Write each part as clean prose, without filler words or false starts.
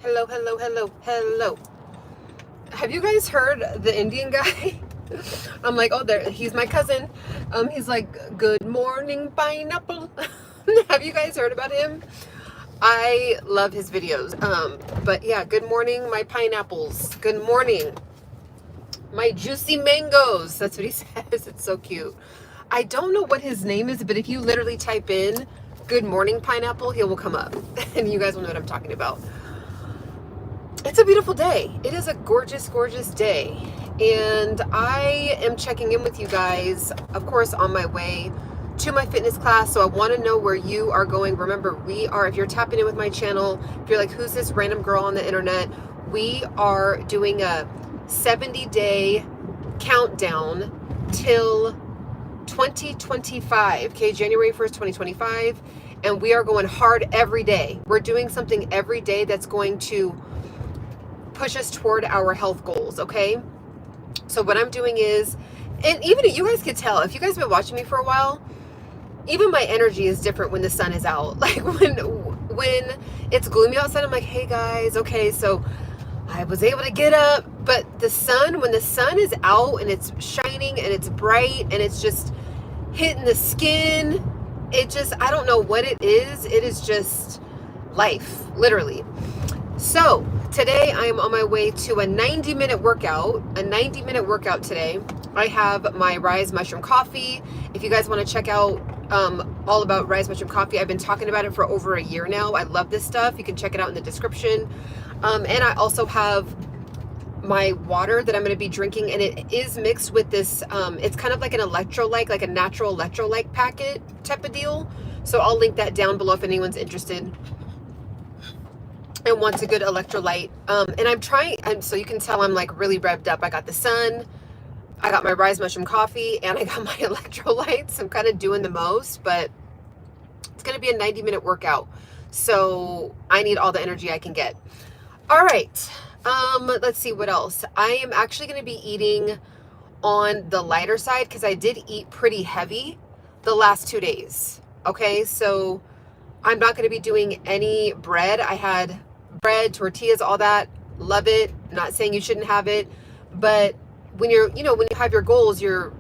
Hello, hello, hello, hello. Have you guys heard the Indian guy? I'm like, oh, there, he's my cousin. He's like, good morning, pineapple. Have you guys heard about him? I love his videos. But yeah, good morning, my pineapples. Good morning, my juicy mangoes. That's what he says. It's so cute. I don't know what his name is, but if you literally type in good morning, pineapple, he will come up. And you guys will know what I'm talking about. It's a beautiful day. It is a gorgeous, gorgeous day. And I am checking in with you guys, of course, on my way to my fitness class. So I want to know where you are going. Remember, if you're tapping in with my channel, if you're like, who's this random girl on the internet? We are doing a 70-day countdown till 2025, okay, January 1st, 2025. And we are going hard every day. We're doing something every day that's going to push us toward our health goals, okay? So what I'm doing is, and even you guys could tell, if you guys have been watching me for a while, even my energy is different when the sun is out. Like when it's gloomy outside, I'm like, hey guys, okay, so I was able to get up, but when the sun is out and it's shining and it's bright and it's just hitting the skin, I don't know what it is. It is just life, literally. So today I am on my way to a 90-minute workout today. I have my RYZE mushroom coffee. If you guys want to check out all about RYZE mushroom coffee, I've been talking about it for over a year now. I love this stuff. You can check it out in the description. And I also have my water that I'm going to be drinking, and it is mixed with this, it's kind of like an electrolyte, like a natural electrolyte packet type of deal. So I'll link that down below if anyone's interested and wants a good electrolyte. And so you can tell I'm like really revved up. I got the sun, I got my RYZE mushroom coffee, and I got my electrolytes. I'm kind of doing the most, but it's going to be a 90-minute workout. So I need all the energy I can get. All right. Let's see what else. I am actually going to be eating on the lighter side because I did eat pretty heavy the last 2 days. Okay. So I'm not going to be doing any bread. I had bread, tortillas, all that. Love it. Not saying you shouldn't have it, but when when you have your goals, you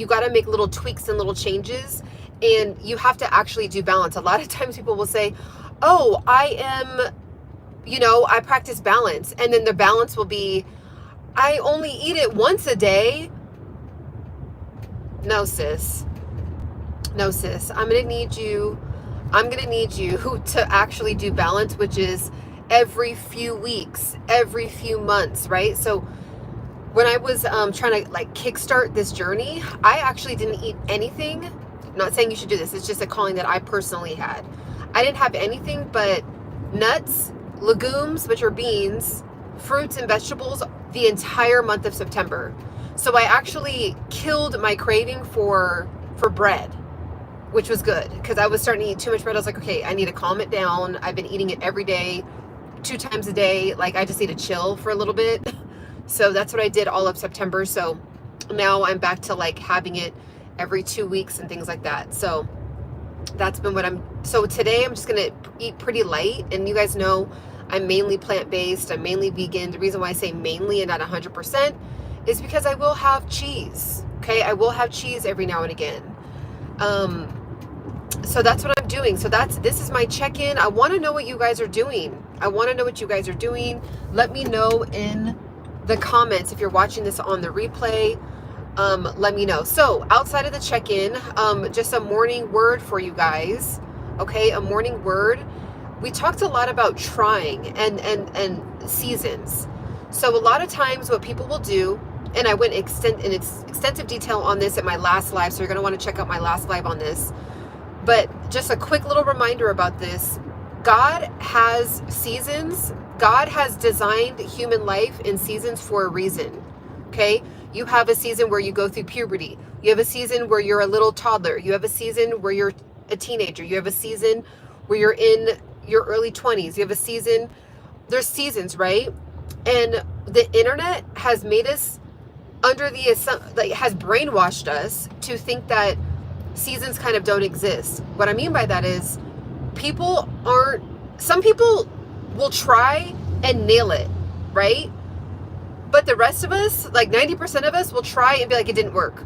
got to make little tweaks and little changes, and you have to actually do balance. A lot of times people will say, oh, I practice balance. And then the balance will be, I only eat it once a day. No, sis. I'm going to need you to actually do balance, which is every few weeks, every few months, right? So when I was trying to like kickstart this journey, I actually didn't eat anything. I'm not saying you should do this. It's just a calling that I personally had. I didn't have anything but nuts, legumes, which are beans, fruits and vegetables the entire month of September. So I actually killed my craving for bread, which was good because I was starting to eat too much bread. I was like, okay, I need to calm it down. I've been eating it every day, 2 times a day. Like I just need to chill for a little bit. So that's what I did all of September. So now I'm back to like having it every 2 weeks and things like that. So that's been so today I'm just going to eat pretty light. And you guys know I'm mainly plant-based. I'm mainly vegan. The reason why I say mainly and not 100% is because I will have cheese. Okay. I will have cheese every now and again. So that's what I'm doing. So this is my check-in. I want to know what you guys are doing. Let me know in the comments if you're watching this on the replay. Let me know. So outside of the check-in, just a morning word for you guys. Okay, a morning word. We talked a lot about trying and seasons. So a lot of times what people will do, and I went in extensive detail on this at my last live, so you're going to want to check out my last live on this. But just a quick little reminder about this. God has seasons. God has designed human life in seasons for a reason. Okay? You have a season where you go through puberty. You have a season where you're a little toddler. You have a season where you're a teenager. You have a season where you're in your early 20s. You have a season. There's seasons, right? And the internet has made us has brainwashed us to think that seasons kind of don't exist. What I mean by that is some people will try and nail it, right? But the rest of us, like 90% of us, will try and be like, it didn't work.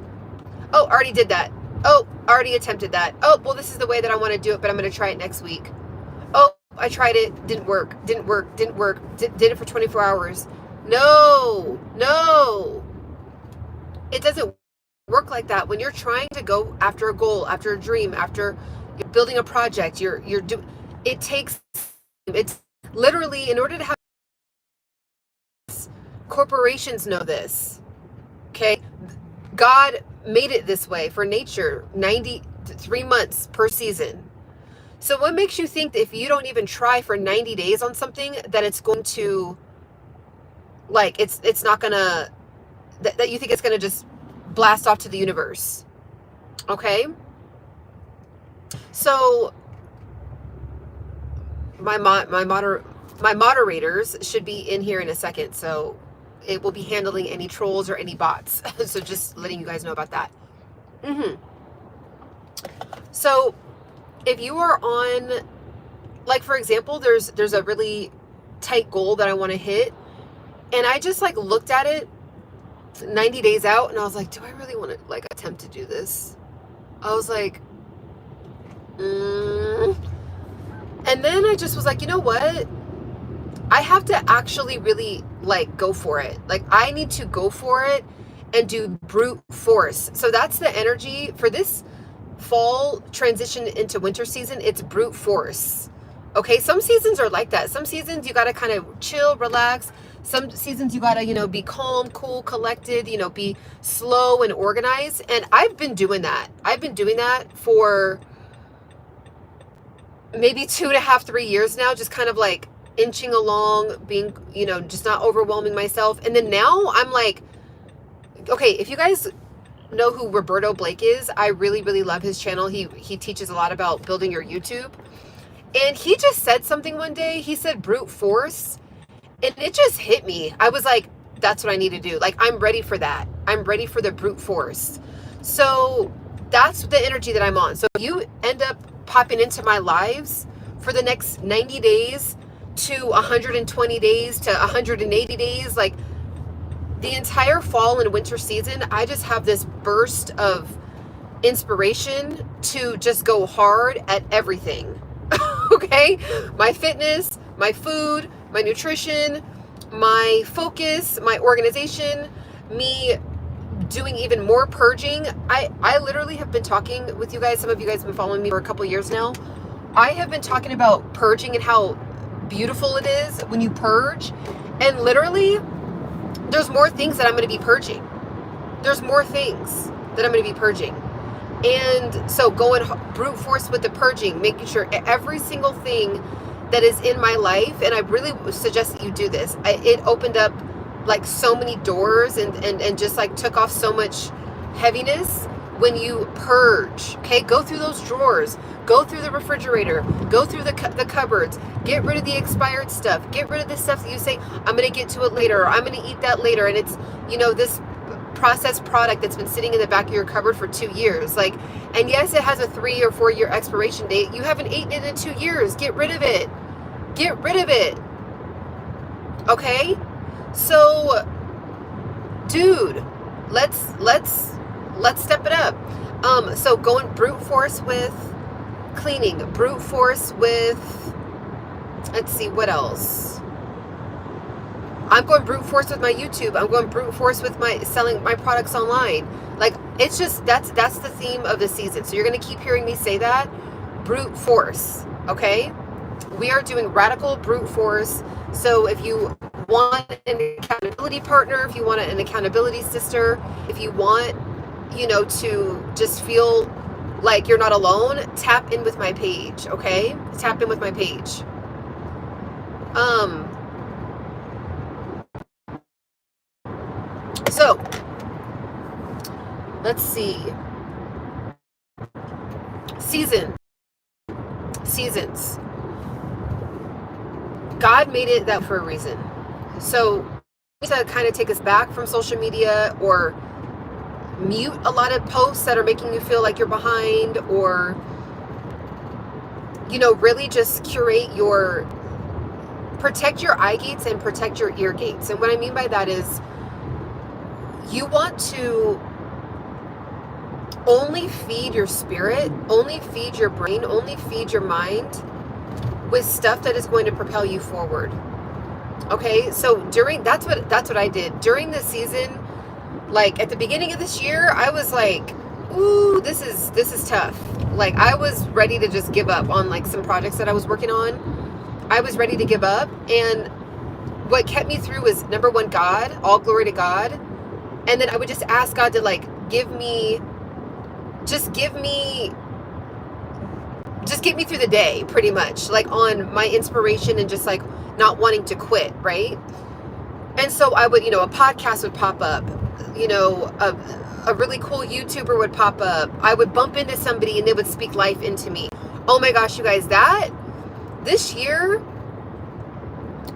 Oh, already did that. Oh, already attempted that. Oh, well, this is the way that I want to do it, but I'm going to try it next week. Oh, I tried it. Didn't work. Did it for 24 hours. No. It doesn't work like that. When you're trying to go after a goal, after a dream, after you're building a project, it takes, it's literally, in order to have, corporations know this, okay? God made it this way for nature, 93 months per season. So what makes you think that if you don't even try for 90 days on something, that it's going to, like, it's not gonna, that you think it's gonna just blast off to the universe? Okay? So my moderators should be in here in a second, so it will be handling any trolls or any bots. So just letting you guys know about that. So if you are on, like, for example, there's a really tight goal that I want to hit, and I just like looked at it 90 days out, and I was like, do I really want to like attempt to do this? I was like, and then I just was like, you know what? I have to actually really like go for it. Like, I need to go for it and do brute force. So that's the energy for this fall transition into winter season. It's brute force. Okay, some seasons are like that. Some seasons you got to kind of chill, relax. Some seasons you got to, be calm, cool, collected, be slow and organized. And I've been doing that. I've been doing that for maybe 2.5, 3 years now, just kind of like inching along, being, just not overwhelming myself. And then now I'm like, okay, if you guys know who Roberto Blake is, I really, really love his channel. He teaches a lot about building your YouTube. And he just said something one day. He said brute force. And it just hit me. I was like, that's what I need to do. Like, I'm ready for that. I'm ready for the brute force. So that's the energy that I'm on. So if you end up popping into my lives for the next 90 days to 120 days to 180 days, like the entire fall and winter season, I just have this burst of inspiration to just go hard at everything. Okay? My fitness, my food, my nutrition, my focus, my organization, me doing even more purging. I literally have been talking with you guys. Some of you guys have been following me for a couple years now. I have been talking about purging and how beautiful it is when you purge. And literally, there's more things that I'm going to be purging. There's more things that I'm going to be purging. And so going brute force with the purging, making sure every single thing that is in my life, and I really suggest that you do this. It opened up like so many doors and just like took off so much heaviness when you purge. Okay, go through those drawers, go through the refrigerator, go through the cupboards, get rid of the expired stuff, get rid of the stuff that you say, I'm going to get to it later, or I'm going to eat that later, and it's, this processed product that's been sitting in the back of your cupboard for 2 years. Like, and yes, it has a 3 or 4 year expiration date. You haven't eaten it in 2 years. Get rid of it. Get rid of it. Okay? So, dude, let's step it up. So going brute force with cleaning, brute force with, let's see, what else? I'm going brute force with my YouTube. I'm going brute force with my selling my products online. Like, it's just, that's the theme of the season. So you're going to keep hearing me say that. Brute force. Okay? We are doing radical brute force. So if you want an accountability partner, if you want an accountability sister, if you want, to just feel like you're not alone, tap in with my page. Okay? Tap in with my page. So, let's see. Seasons. God made it that for a reason. So, to kind of take us back from social media, or mute a lot of posts that are making you feel like you're behind, or, really just curate your protect your eye gates and protect your ear gates. And what I mean by that is you want to only feed your spirit, only feed your brain, only feed your mind with stuff that is going to propel you forward. Okay, so that's what I did during this season. Like at the beginning of this year, I was like, ooh, this is tough. Like I was ready to just give up on like some projects that I was working on. I was ready to give up, and what kept me through was, number one, God, all glory to God. And then I would just ask God to like get me through the day, pretty much, like on my inspiration and just like not wanting to quit, right? And so I would, a podcast would pop up, a really cool YouTuber would pop up. I would bump into somebody and they would speak life into me. Oh my gosh, you guys, this year,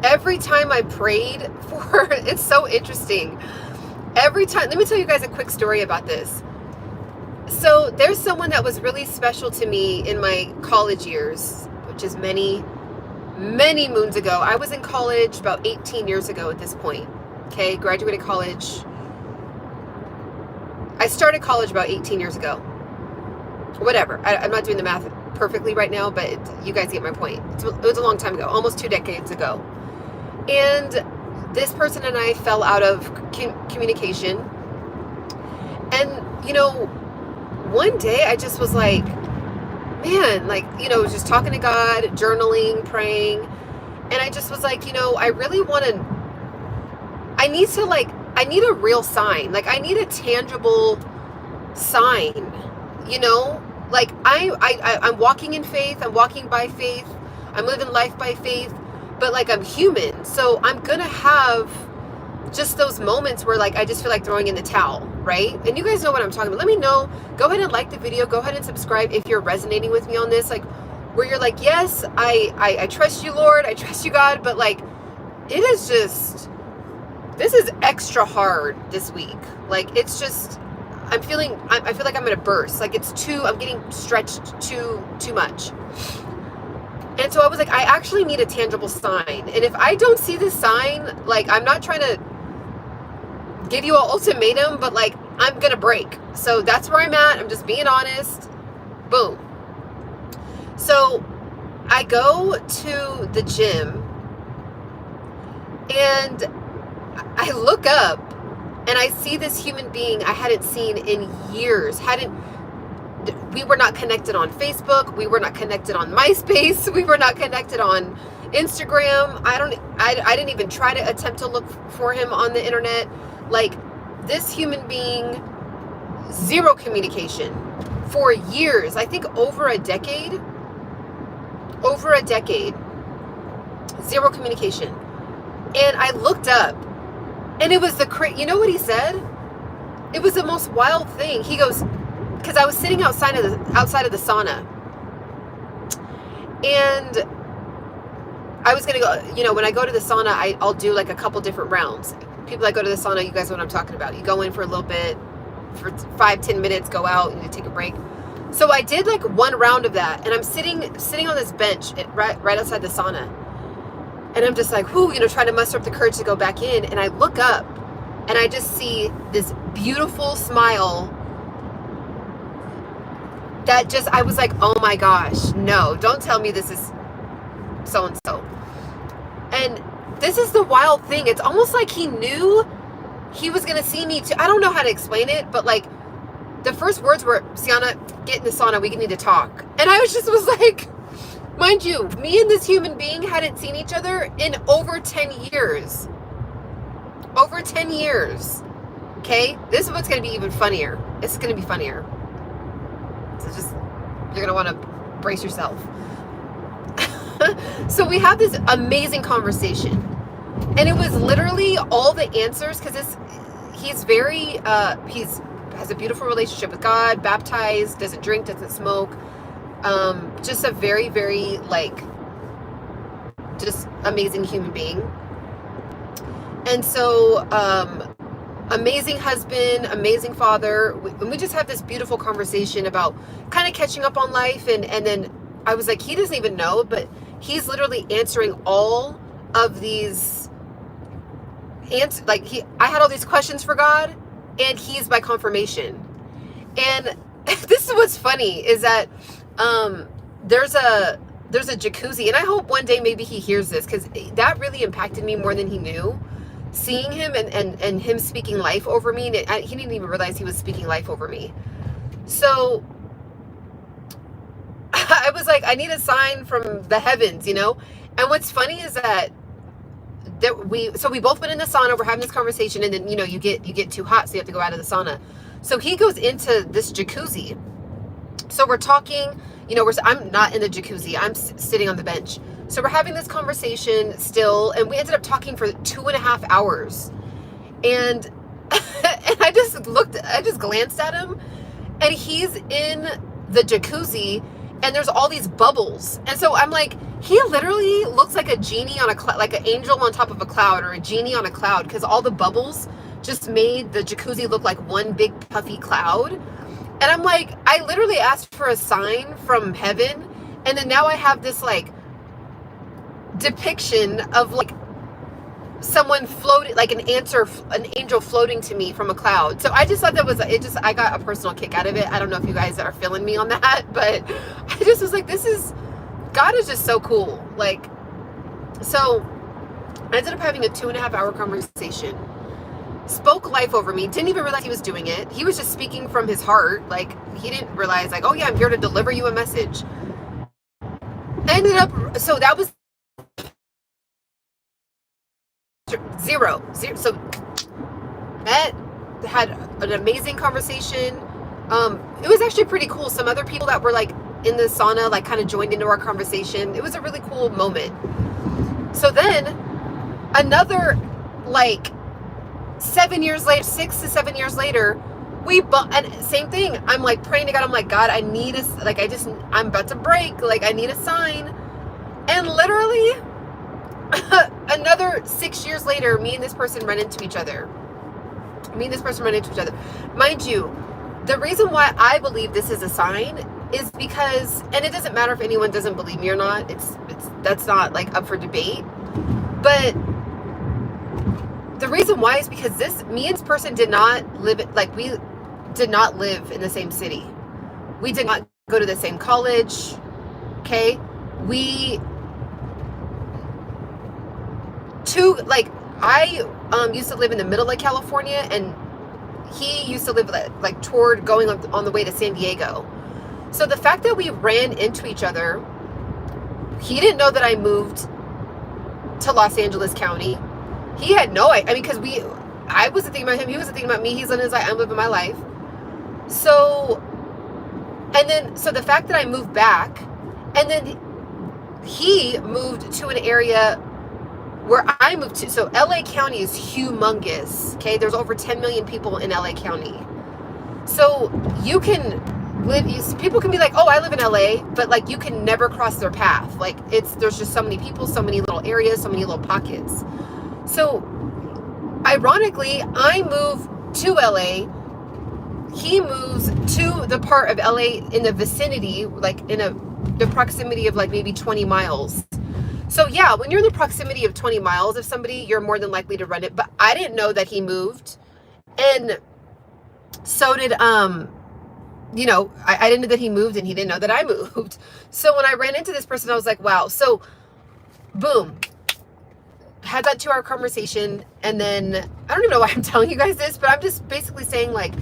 every time I prayed for, it's so interesting. Every time, let me tell you guys a quick story about this. So there's someone that was really special to me in my college years, which is many, many moons ago. I was in college about 18 years ago at this point. Okay, graduated college. I started college about 18 years ago. Whatever. I'm not doing the math perfectly right now, but you guys get my point. It was a long time ago, almost 2 decades ago. And this person and I fell out of communication. And, one day I just was like, man, like, just talking to God, journaling, praying. And I just was like, I really want to, I need a real sign. Like I need a tangible sign, like I'm walking in faith. I'm walking by faith. I'm living life by faith, but like I'm human. So I'm going to have just those moments where like I just feel like throwing in the towel, right? And you guys know what I'm talking about. Let me know. Go ahead and like the video. Go ahead and subscribe if you're resonating with me on this, like where you're like, yes, I trust you, Lord. I trust you, God. But like, it is just, this is extra hard this week. Like it's just, I feel like I'm gonna burst. Like I'm getting stretched too much. And so I was like, I actually need a tangible sign. And if I don't see this sign, like I'm not trying to give you an ultimatum, but like I'm gonna break. So that's where I'm at. I'm just being honest. Boom. So I go to the gym and I look up and I see this human being I hadn't seen in years. We were not connected on Facebook. We were not connected on MySpace. We were not connected on Instagram. I didn't even try to attempt to look for him on the internet. Like this human being, zero communication for years. I think over a decade, zero communication. And I looked up and it was you know what he said? It was the most wild thing. He goes, because I was sitting outside of the sauna, and I was gonna go. When I go to the sauna, I'll do like a couple different rounds. People that go to the sauna, you guys know what I'm talking about. You go in for a little bit, for 5-10 minutes, go out, and you take a break. So I did like one round of that, and I'm sitting on this bench right outside the sauna, and I'm just like, whoo, trying to muster up the courage to go back in, and I look up, and I just see this beautiful smile. I was like, oh my gosh, no, don't tell me this is so-and-so. And this is the wild thing. It's almost like he knew he was going to see me too. I don't know how to explain it, but like the first words were, Ciana, get in the sauna. We need to talk. And I was like, mind you, me and this human being hadn't seen each other in over 10 years. Over 10 years. Okay? This is what's going to be even funnier. It's going to be funnier. So you're going to want to brace yourself. So we have this amazing conversation. And it was literally all the answers, because he's very, has a beautiful relationship with God, baptized, doesn't drink, doesn't smoke. Just a very, very, just amazing human being. And so, amazing husband, amazing father. We just have this beautiful conversation about kind of catching up on life. And then I was like, he doesn't even know, but he's literally answering all of these answers. Like I had all these questions for God, and he's my confirmation. And this is what's funny is that there's a jacuzzi, and I hope one day maybe he hears this, because that really impacted me more than he knew. Seeing him and him speaking life over me, and he didn't even realize he was speaking life over me. So I was like, I need a sign from the heavens, you know? And what's funny is that we both went in the sauna, we're having this conversation, and then, you know, you get too hot, so you have to go out of the sauna. So he goes into this jacuzzi. So we're talking, you know, I'm not in the jacuzzi, I'm sitting on the bench. So we're having this conversation still, and we ended up talking for 2.5 hours. And and I just glanced at him, and he's in the jacuzzi, and there's all these bubbles. And so I'm like, he literally looks like a genie on a cloud, like an angel on top of a cloud, or a genie on a cloud, because all the bubbles just made the jacuzzi look like one big puffy cloud. And I'm like, I literally asked for a sign from heaven, and then now I have this like depiction of like someone floated, like an angel floating to me from a cloud. So I just thought that was I got a personal kick out of it. I don't know if you guys are feeling me on that, but I just was like, God is just so cool. Like, so I ended up having a 2.5 hour conversation. Spoke life over me. Didn't even realize he was doing it. He was just speaking from his heart. Like, he didn't realize, like, oh yeah, I'm here to deliver you a message. Ended up, so that was zero. So met, had an amazing conversation. It was actually pretty cool. Some other people that were like in the sauna, like kind of joined into our conversation. It was a really cool moment. So then another like 6 to 7 years later, and same thing. I'm like praying to God. I'm like, God, I need I'm about to break. Like, I need a sign. And literally another 6 years later, me and this person run into each other. Mind you, the reason why I believe this is a sign is because, and it doesn't matter if anyone doesn't believe me or not. That's not like up for debate. But the reason why is because me and this person did not live in the same city. We did not go to the same college. Okay. I used to live in the middle of California, and he used to live like toward going on the way to San Diego. So the fact that we ran into each other, he didn't know that I moved to Los Angeles County. He had no idea. I mean, because I wasn't thinking about him. He wasn't thinking about me. He's living his life. I'm living my life. So the fact that I moved back, and then he moved to an area where I moved to. So LA County is humongous. Okay. There's over 10 million people in LA County. So you can people can be like, oh, I live in LA, but like you can never cross their path. Like there's just so many people, so many little areas, so many little pockets. So ironically, I move to LA. He moves to the part of LA in the vicinity, like in the proximity of like maybe 20 miles. So yeah, when you're in the proximity of 20 miles of somebody, you're more than likely to run it. But I didn't know that he moved. And so did, you know, I didn't know that he moved, and he didn't know that I moved. So when I ran into this person, I was like, wow. So boom, had that 2-hour conversation. And then I don't even know why I'm telling you guys this, but I'm just basically saying, like,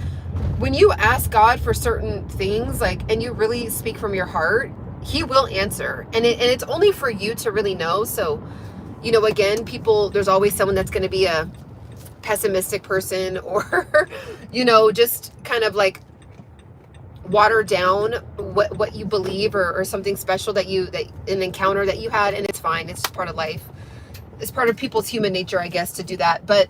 when you ask God for certain things, like, and you really speak from your heart, he will answer. And it's only for you to really know. So, you know, again, there's always someone that's going to be a pessimistic person, or, you know, just kind of like water down what you believe, or something special that an encounter that you had. And it's fine. It's just part of life. It's part of people's human nature, I guess, to do that. But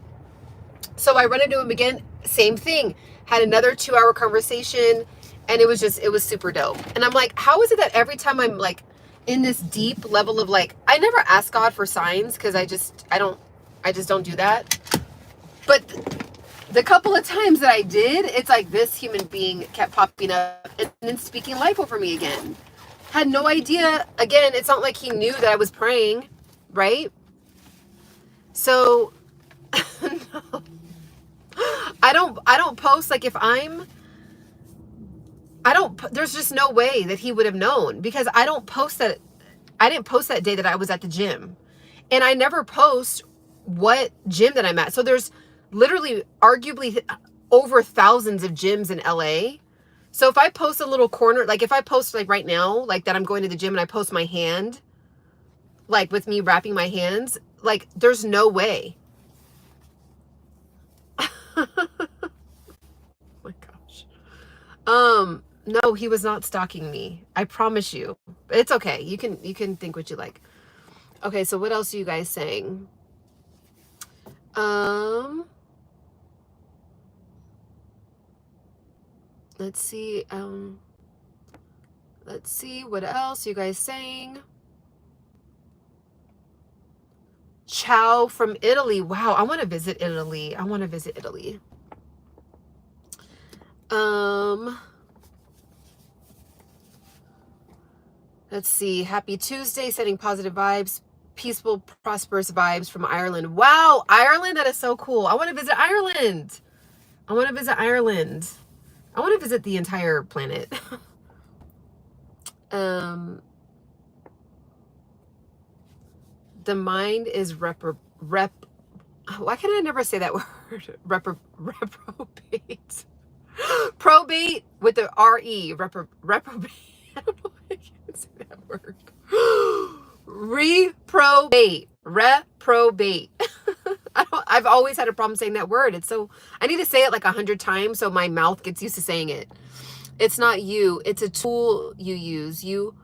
so I run into him again, same thing, had another 2-hour conversation, and it was super dope. And I'm like, how is it that every time I'm like in this deep level of like, I never ask God for signs, because I just don't do that. But the couple of times that I did, it's like this human being kept popping up and then speaking life over me again. Had no idea. Again, it's not like he knew that I was praying, right? So no, I don't post, like, if I'm, there's just no way that he would have known, because I didn't post that day that I was at the gym. And I never post what gym that I'm at. So there's literally arguably over thousands of gyms in LA. So if I post a little corner, like if I post like right now, like that I'm going to the gym and I post my hand, like with me wrapping my hands, like there's no way. Oh my gosh. No, he was not stalking me. I promise you. It's okay. You can think what you like. Okay, so what else are you guys saying? Let's see. Let's see what else you guys saying. Ciao from Italy. Wow, I want to visit Italy. Let's see. Happy Tuesday, sending positive vibes, peaceful, prosperous vibes from Ireland. Wow, Ireland, that is so cool. I want to visit Ireland. I want to visit the entire planet. The mind is why can I never say that word? Reprobate. Probate with the R-E. Reprobate. I don't know if I can say that word. Reprobate. I've always had a problem saying that word. I need to say it like 100 times so my mouth gets used to saying it. It's not you. It's a tool you use. You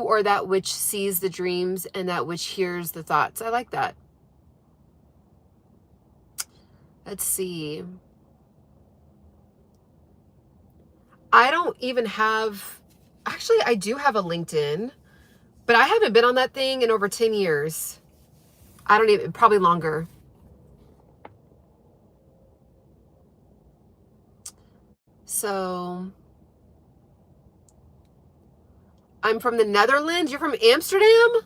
are that which sees the dreams and that which hears the thoughts. I like that. Let's see. I don't even have, actually, I do have a LinkedIn, but I haven't been on that thing in over 10 years. Probably longer. So I'm from the Netherlands. You're from Amsterdam?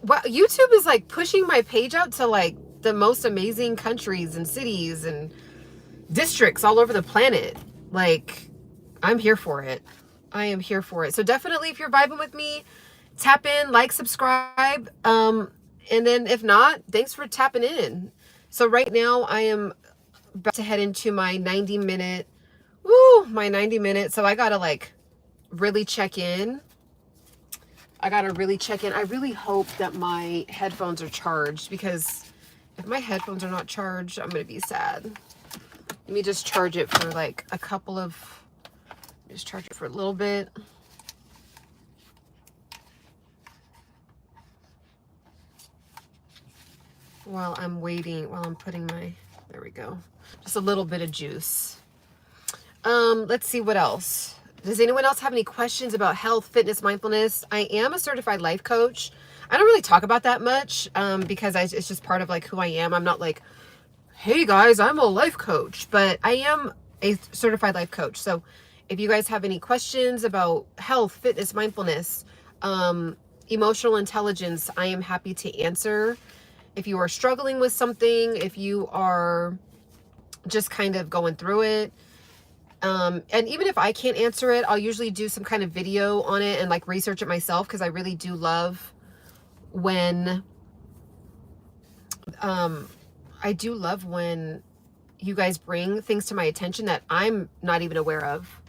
Wow, YouTube is like pushing my page out to like the most amazing countries and cities and districts all over the planet. Like, I'm here for it. I am here for it. So definitely, if you're vibing with me, tap in, like, subscribe. And then if not, thanks for tapping in. So right now I am about to head into my 90-minute. So I gotta like really check in. I really hope that my headphones are charged, because if my headphones are not charged, I'm gonna be sad. Let me just charge it for like just charge it for a little bit. While I'm putting there we go. Just a little bit of juice. Let's see what else. Does anyone else have any questions about health, fitness, mindfulness? I am a certified life coach. I don't really talk about that much because it's just part of like who I am. I'm not like, hey guys, I'm a life coach, but I am a certified life coach. So if you guys have any questions about health, fitness, mindfulness, emotional intelligence, I am happy to answer. If you are struggling with something, if you are just kind of going through it, and even if I can't answer it, I'll usually do some kind of video on it and like research it myself, because I really do love when you guys bring things to my attention that I'm not even aware of.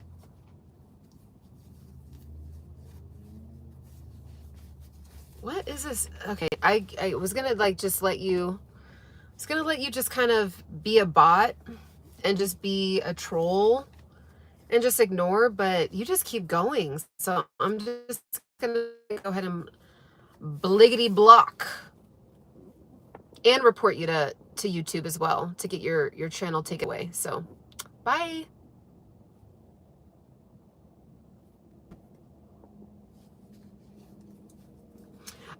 What is this? Okay, I was gonna like just let you just kind of be a bot and just be a troll and just ignore, but you just keep going. So I'm just gonna go ahead and bliggity block and report you to YouTube as well to get your channel taken away. So bye.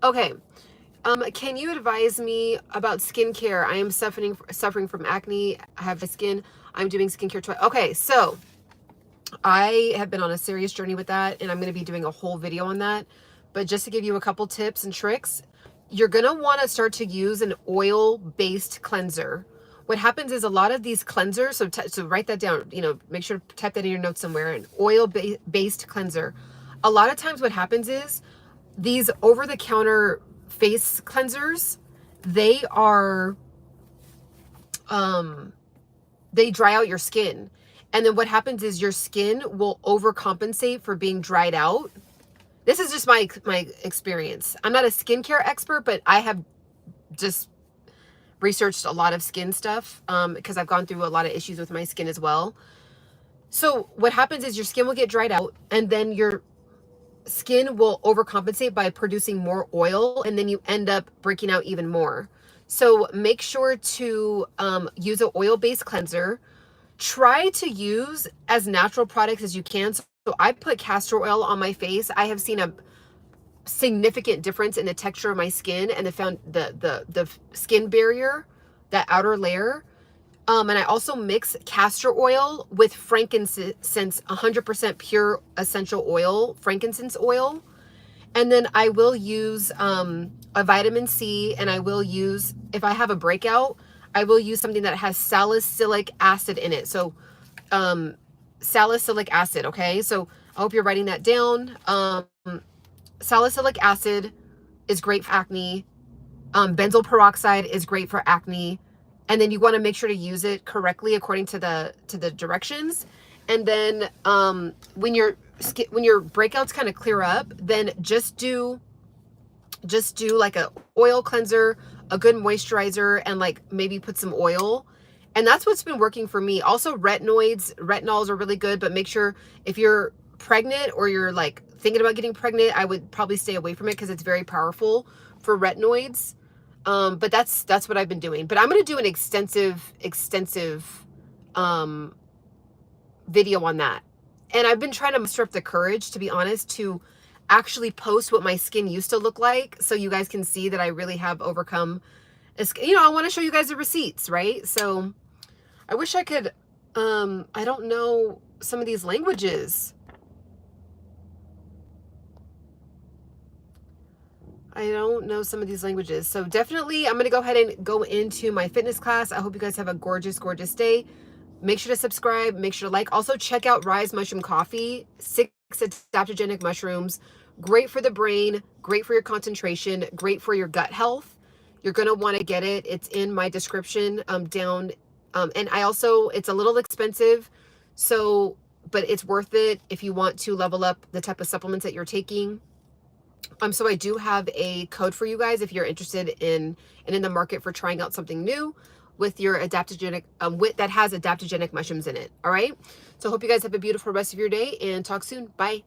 Okay. Can you advise me about skincare? I am suffering from acne. I have the skin. I'm doing skincare twice. Okay, so I have been on a serious journey with that, and I'm going to be doing a whole video on that. But just to give you a couple tips and tricks, you're going to want to start to use an oil-based cleanser. What happens is a lot of these cleansers, so write that down, you know, make sure to type that in your notes somewhere, an oil-based cleanser. A lot of times what happens is these over-the-counter face cleansers, they are, they dry out your skin. And then what happens is your skin will overcompensate for being dried out. This is just my experience. I'm not a skincare expert, but I have just researched a lot of skin stuff because I've gone through a lot of issues with my skin as well. So what happens is your skin will get dried out, and then your skin will overcompensate by producing more oil, and then you end up breaking out even more. So make sure to use an oil-based cleanser. Try to use as natural products as you can. So I put castor oil on my face. I have seen a significant difference in the texture of my skin and the skin barrier, that outer layer. And I also mix castor oil with frankincense, 100% pure essential oil, frankincense oil. And then I will use a vitamin C, and I will use, if I have a breakout, I will use something that has salicylic acid in it. So salicylic acid, okay? So I hope you're writing that down. Salicylic acid is great for acne. Benzoyl peroxide is great for acne. And then you want to make sure to use it correctly according to the directions. And then when your breakouts kind of clear up, then just do like a oil cleanser, a good moisturizer, and like maybe put some oil. And that's what's been working for me. Also retinols are really good, but make sure if you're pregnant or you're like thinking about getting pregnant, I would probably stay away from it because it's very powerful for retinoids. But that's what I've been doing. But I'm going to do an extensive video on that. And I've been trying to muster up the courage, to be honest, to actually post what my skin used to look like so you guys can see that I really have overcome. You know, I want to show you guys the receipts, right? So I wish I could, I don't know some of these languages. I don't know some of these languages. So definitely I'm going to go ahead and go into my fitness class. I hope you guys have a gorgeous, gorgeous day. Make sure to subscribe. Make sure to like. Also check out RYZE Mushroom Coffee. 6 adaptogenic mushrooms. Great for the brain. Great for your concentration. Great for your gut health. You're going to want to get it. It's in my description down. And I also, it's a little expensive. So, but it's worth it if you want to level up the type of supplements that you're taking. So I do have a code for you guys if you're interested in the market for trying out something new with your adaptogenic, that has adaptogenic mushrooms in it. All right. So I hope you guys have a beautiful rest of your day and talk soon. Bye.